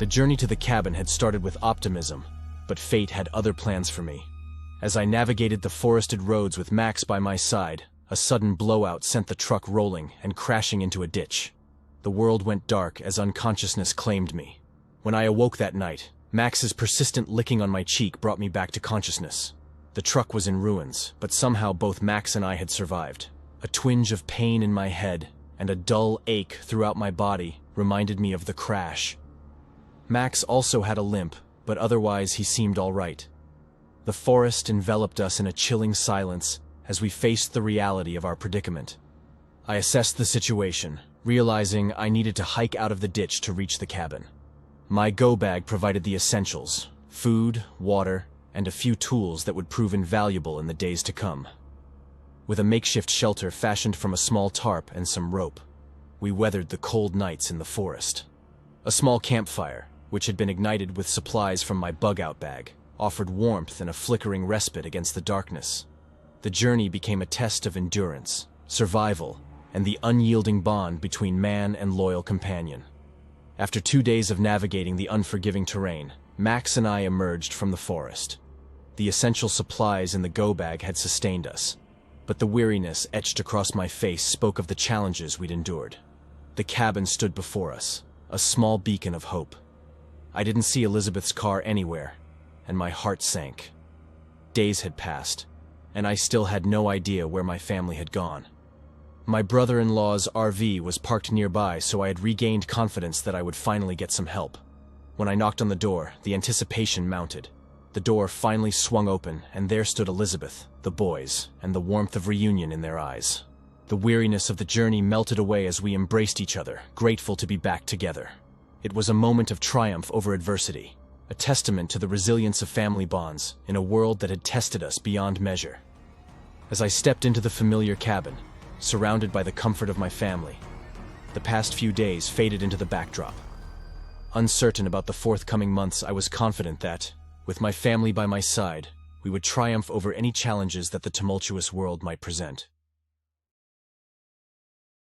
The journey to the cabin had started with optimism, but fate had other plans for me. As I navigated the forested roads with Max by my side, a sudden blowout sent the truck rolling and crashing into a ditch. The world went dark as unconsciousness claimed me. When I awoke that night, Max's persistent licking on my cheek brought me back to consciousness. The truck was in ruins, but somehow both Max and I had survived. A twinge of pain in my head and a dull ache throughout my body reminded me of the crash. Max also had a limp, but otherwise he seemed all right. The forest enveloped us in a chilling silence as we faced the reality of our predicament. I assessed the situation, realizing I needed to hike out of the ditch to reach the cabin. My go bag provided the essentials: food, water, and a few tools that would prove invaluable in the days to come. With a makeshift shelter fashioned from a small tarp and some rope, we weathered the cold nights in the forest. A small campfire, which had been ignited with supplies from my bugout bag, offered warmth and a flickering respite against the darkness. The journey became a test of endurance, survival, and the unyielding bond between man and loyal companion. After 2 days of navigating the unforgiving terrain, Max and I emerged from the forest. The essential supplies in the go bag had sustained us, but the weariness etched across my face spoke of the challenges we'd endured. The cabin stood before us, a small beacon of hope. I didn't see Elizabeth's car anywhere, and my heart sank. Days had passed, and I still had no idea where my family had gone. My brother-in-law's RV was parked nearby, so I had regained confidence that I would finally get some help. When I knocked on the door, the anticipation mounted. The door finally swung open, and there stood Elizabeth, the boys, and the warmth of reunion in their eyes. The weariness of the journey melted away as we embraced each other, grateful to be back together. It was a moment of triumph over adversity, a testament to the resilience of family bonds in a world that had tested us beyond measure. As I stepped into the familiar cabin, surrounded by the comfort of my family, the past few days faded into the backdrop. Uncertain about the forthcoming months, I was confident that, with my family by my side, we would triumph over any challenges that the tumultuous world might present.